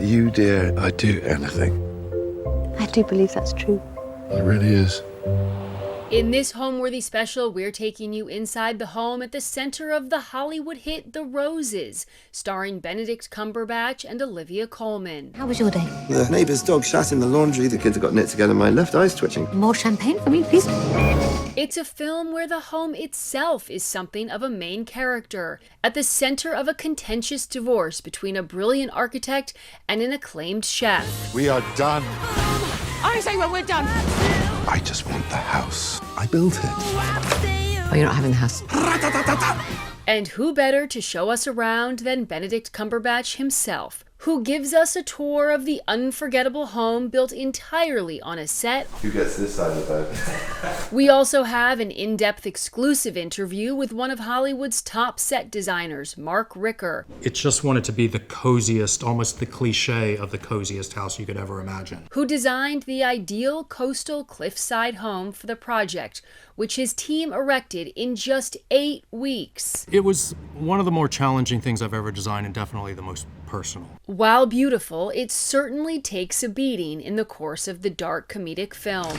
you, dear, I'd do anything. I do believe that's true. It really is. In this Homeworthy special, we're taking you inside the home at the center of the Hollywood hit The Roses, starring Benedict Cumberbatch and Olivia Colman. How was your day? The neighbour's dog shat in the laundry. The kids have got knit together. My left eye's twitching. More champagne for me, please. It's a film where the home itself is something of a main character, at the center of a contentious divorce between a brilliant architect and an acclaimed chef. We are done. I say when we're done. I just want the house. I built it. Oh, you're not having the house. And who better to show us around than Benedict Cumberbatch himself, who gives us a tour of the unforgettable home built entirely on a set. Who gets this side of the bed? We also have an in-depth exclusive interview with one of Hollywood's top set designers, Mark Ricker. It just wanted to be the coziest, almost the cliche of the coziest house you could ever imagine. Who designed the ideal coastal cliffside home for the project, which his team erected in just 8 weeks. It was one of the more challenging things I've ever designed, and definitely the most personal. While beautiful, it certainly takes a beating in the course of the dark comedic film.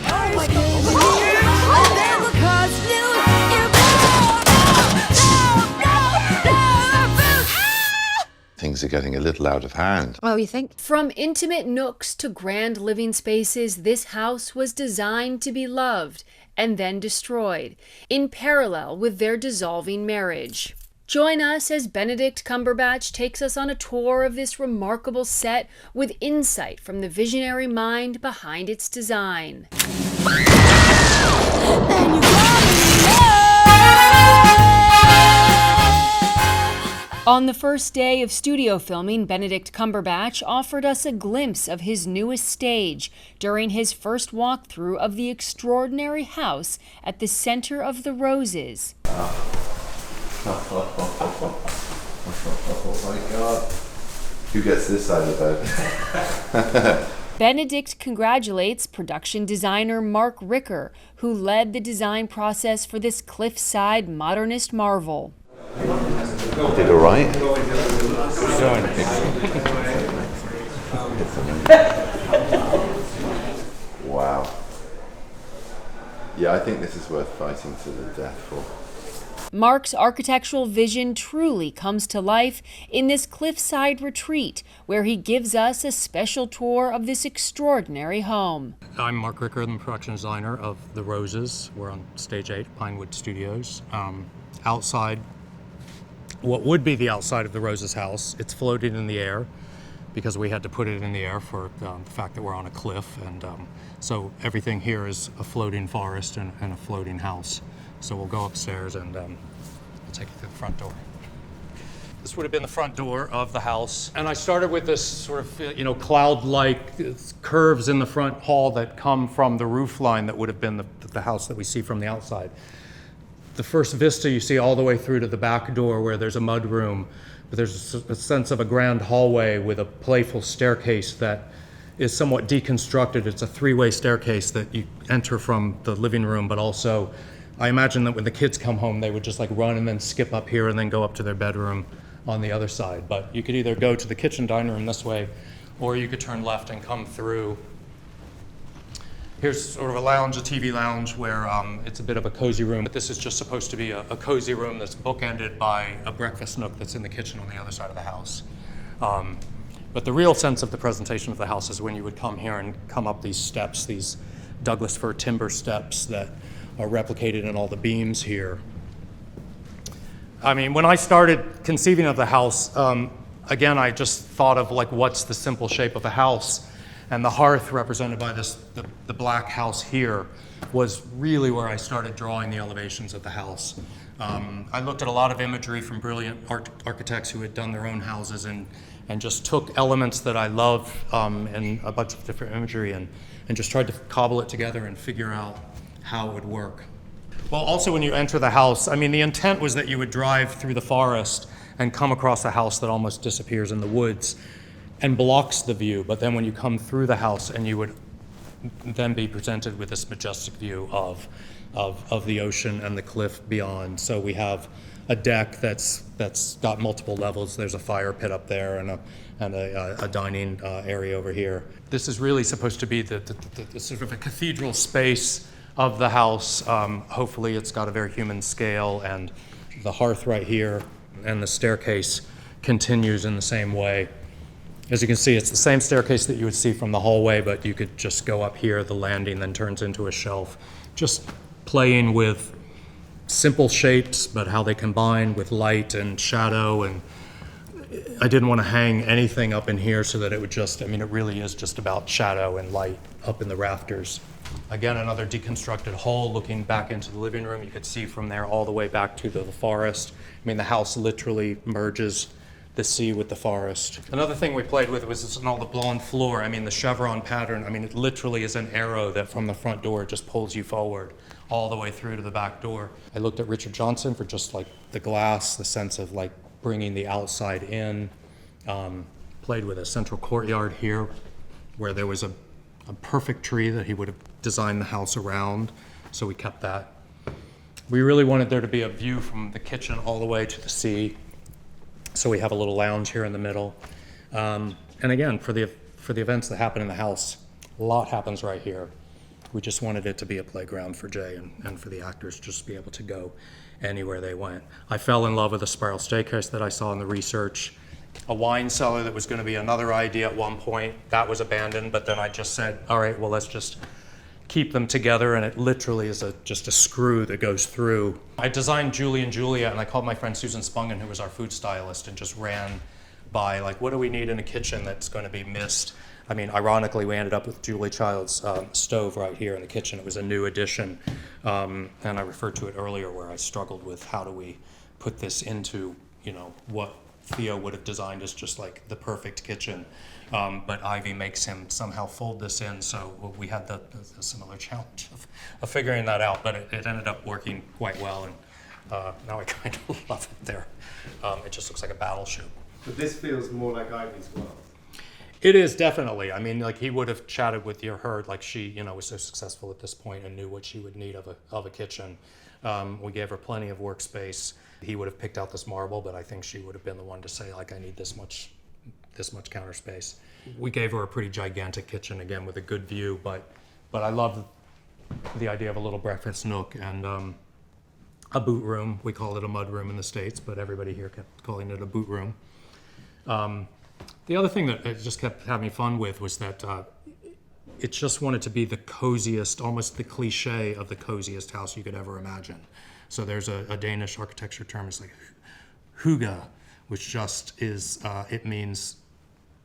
Things are getting a little out of hand. Well, you think? From intimate nooks to grand living spaces, this house was designed to be loved and then destroyed, in parallel with their dissolving marriage. Join us as Benedict Cumberbatch takes us on a tour of this remarkable set with insight from the visionary mind behind its design. On the first day of studio filming, Benedict Cumberbatch offered us a glimpse of his newest stage during his first walkthrough of the extraordinary house at the center of The Roses. Oh my God. Who gets this side of the bed? Benedict congratulates production designer Mark Ricker, who led the design process for this cliffside modernist marvel. Did all right? Wow. Yeah, I think this is worth fighting to the death for. Mark's architectural vision truly comes to life in this cliffside retreat, where he gives us a special tour of this extraordinary home. I'm Mark Ricker, I'm the production designer of The Roses. We're on Stage 8, Pinewood Studios. Outside, what would be the outside of The Roses house, it's floating in the air because we had to put it in the air for the fact that we're on a cliff. And so everything here is a floating forest and a floating house. So we'll go upstairs and I'll take you through the front door. This would have been the front door of the house. And I started with this sort of, cloud-like curves in the front hall that come from the roof line that would have been the house that we see from the outside. The first vista you see all the way through to the back door where there's a mud room, but there's a sense of a grand hallway with a playful staircase that is somewhat deconstructed. It's a three-way staircase that you enter from the living room, but also I imagine that when the kids come home, they would just like run and then skip up here and then go up to their bedroom on the other side. But you could either go to the kitchen dining room this way, or you could turn left and come through. Here's sort of a lounge, a TV lounge, where it's a bit of a cozy room. But this is just supposed to be a cozy room that's bookended by a breakfast nook that's in the kitchen on the other side of the house. But the real sense of the presentation of the house is when you would come here and come up these steps, these Douglas fir timber steps that are replicated in all the beams here. I mean, when I started conceiving of the house, again, I just thought of like, what's the simple shape of a house? And the hearth represented by the black house here was really where I started drawing the elevations of the house. I looked at a lot of imagery from brilliant architects who had done their own houses and just took elements that I love and a bunch of different imagery and just tried to cobble it together and figure out how it would work. Well, also when you enter the house, I mean, the intent was that you would drive through the forest and come across a house that almost disappears in the woods and blocks the view. But then when you come through the house, and you would then be presented with this majestic view of the ocean and the cliff beyond. So we have a deck that's got multiple levels. There's a fire pit up there and a dining area over here. This is really supposed to be the sort of a cathedral space of the house. Hopefully it's got a very human scale, and the hearth right here and the staircase continues in the same way. As you can see, it's the same staircase that you would see from the hallway, but you could just go up here. The landing then turns into a shelf. Just playing with simple shapes, but how they combine with light and shadow. And I didn't want to hang anything up in here so that it would just, I mean, it really is just about shadow and light up in the rafters. Again, another deconstructed hole looking back into the living room. You could see from there all the way back to the forest. I mean, the house literally merges the sea with the forest. Another thing we played with was this all the blonde floor. I mean, the chevron pattern, I mean, it literally is an arrow that from the front door just pulls you forward all the way through to the back door. I looked at Richard Johnson for just like the glass, the sense of like bringing the outside in. Played with a central courtyard here where there was a perfect tree that he would have designed the house around, so we kept that. We really wanted there to be a view from the kitchen all the way to the sea. So we have a little lounge here in the middle. And again, for the events that happen in the house, a lot happens right here. We just wanted it to be a playground for Jay and for the actors just to be able to go anywhere they went. I fell in love with the spiral staircase that I saw in the research. A wine cellar that was going to be another idea at one point. That was abandoned, but then I just said, all right, well, let's just keep them together, and it literally is just a screw that goes through. I designed Julie and Julia, and I called my friend Susan Spungen, who was our food stylist, and just ran by, like, what do we need in a kitchen that's going to be missed? I mean, ironically, we ended up with Julie Child's stove right here in the kitchen. It was a new addition, and I referred to it earlier where I struggled with how do we put this into, you know, what Theo would have designed as just like the perfect kitchen. But Ivy makes him somehow fold this in, so we had the similar challenge of figuring that out, but it ended up working quite well, and now I kind of love it there. It just looks like a battleship. But this feels more like Ivy's world. It is, definitely. I mean, like, he would have chatted with her, like, she, you know, was so successful at this point and knew what she would need of a kitchen. We gave her plenty of workspace. He would have picked out this marble, but I think she would have been the one to say, like, I need this much counter space. We gave her a pretty gigantic kitchen, again, with a good view, but I love the idea of a little breakfast nook and a boot room. We call it a mud room in the States, but everybody here kept calling it a boot room. The other thing that it just kept having fun with was that it just wanted to be the coziest, almost the cliche of the coziest house you could ever imagine. So there's a Danish architecture term, it's like hygge, which just is, it means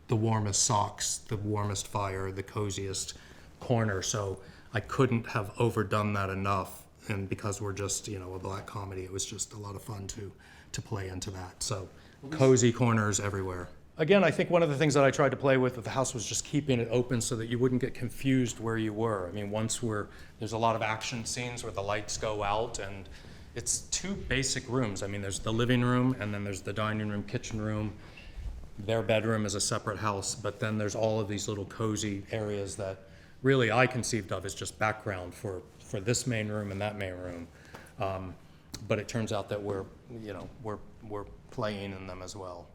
the warmest socks, the warmest fire, the coziest corner. So I couldn't have overdone that enough. And because we're just, you know, a black comedy, it was just a lot of fun to play into that. So cozy corners everywhere. Again, I think one of the things that I tried to play with the house was just keeping it open so that you wouldn't get confused where you were. I mean, there's a lot of action scenes where the lights go out, and it's two basic rooms. I mean, there's the living room, and then there's the dining room, kitchen room. Their bedroom is a separate house, but then there's all of these little cozy areas that really I conceived of as just background for this main room and that main room. But it turns out that we're playing in them as well.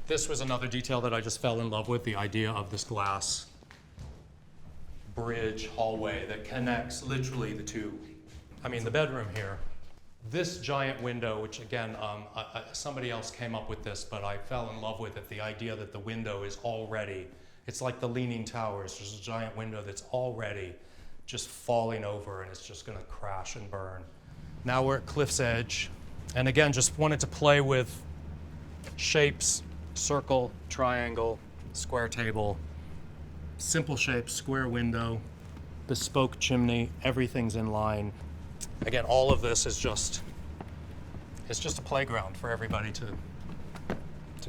This was another detail that I just fell in love with, the idea of this glass bridge hallway that connects literally the two. I mean, the bedroom here. This giant window, which again, somebody else came up with this, but I fell in love with it, the idea that the window is already, it's like the Leaning Towers, there's a giant window that's already just falling over and it's just gonna crash and burn. Now we're at Cliff's Edge, and again, just wanted to play with shapes, circle, triangle, square table, simple shapes, square window, bespoke chimney, everything's in line. Again, all of this is just a playground for everybody to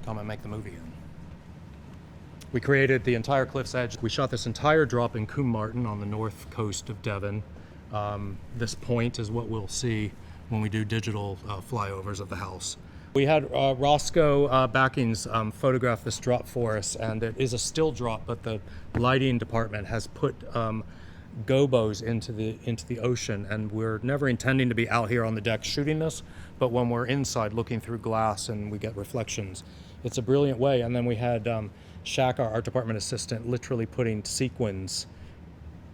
come and make the movie in. We created the entire Cliff's Edge. We shot this entire drop in Combe Martin on the north coast of Devon. This point is what we'll see when we do digital flyovers of the house. We had Roscoe Backings photograph this drop for us, and it is a still drop, but the lighting department has put gobos into the ocean, and we're never intending to be out here on the deck shooting this, but when we're inside looking through glass and we get reflections, it's a brilliant way. And then we had Shaq, our art department assistant, literally putting sequins,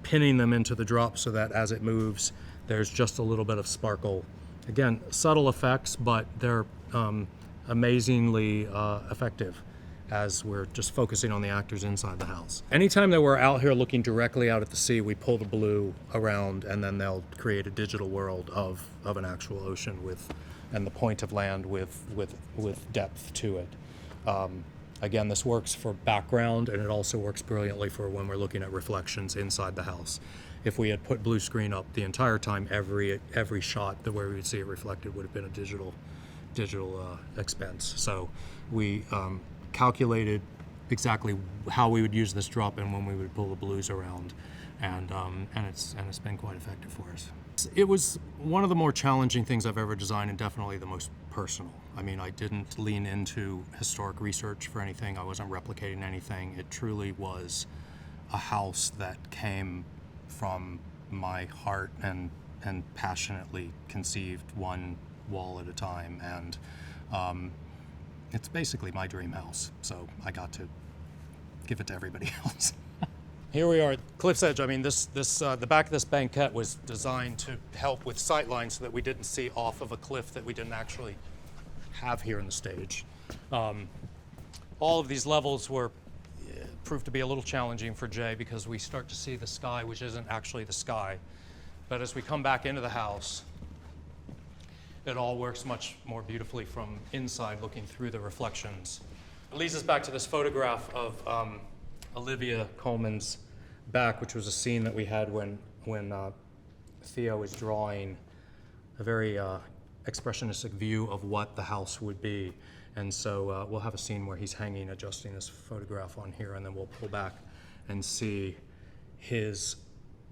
pinning them into the drop so that as it moves, there's just a little bit of sparkle. Again, subtle effects, but they're amazingly effective as we're just focusing on the actors inside the house. Anytime that we're out here looking directly out at the sea, we pull the blue around and then they'll create a digital world of an actual ocean and the point of land with depth to it. Again, this works for background, and it also works brilliantly for when we're looking at reflections inside the house. If we had put blue screen up the entire time, every shot where we would see it reflected would have been a digital expense. So we calculated exactly how we would use this drop and when we would pull the blues around, and it's been quite effective for us. It was one of the more challenging things I've ever designed, and definitely the most personal. I mean, I didn't lean into historic research for anything. I wasn't replicating anything. It truly was a house that came from my heart and passionately conceived one wall at a time. And it's basically my dream house, so I got to give it to everybody else. Here we are at Cliff's Edge. I mean, the back of this banquette was designed to help with sight lines so that we didn't see off of a cliff that we didn't actually have here in the stage. All of these levels proved to be a little challenging for Jay because we start to see the sky, which isn't actually the sky. But as we come back into the house, it all works much more beautifully from inside, looking through the reflections. It leads us back to this photograph of Olivia Colman's back, which was a scene that we had when Theo was drawing a very expressionistic view of what the house would be. And so we'll have a scene where he's hanging, adjusting this photograph on here, and then we'll pull back and see his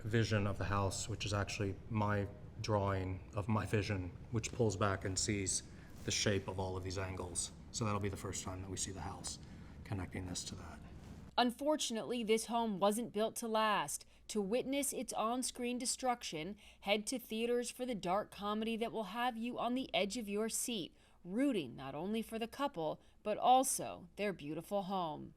vision of the house, which is actually my drawing of my vision, which pulls back and sees the shape of all of these angles. So that'll be the first time that we see the house, connecting this to that. Unfortunately, this home wasn't built to last. To witness its on-screen destruction, head to theaters for the dark comedy that will have you on the edge of your seat, rooting not only for the couple, but also their beautiful home.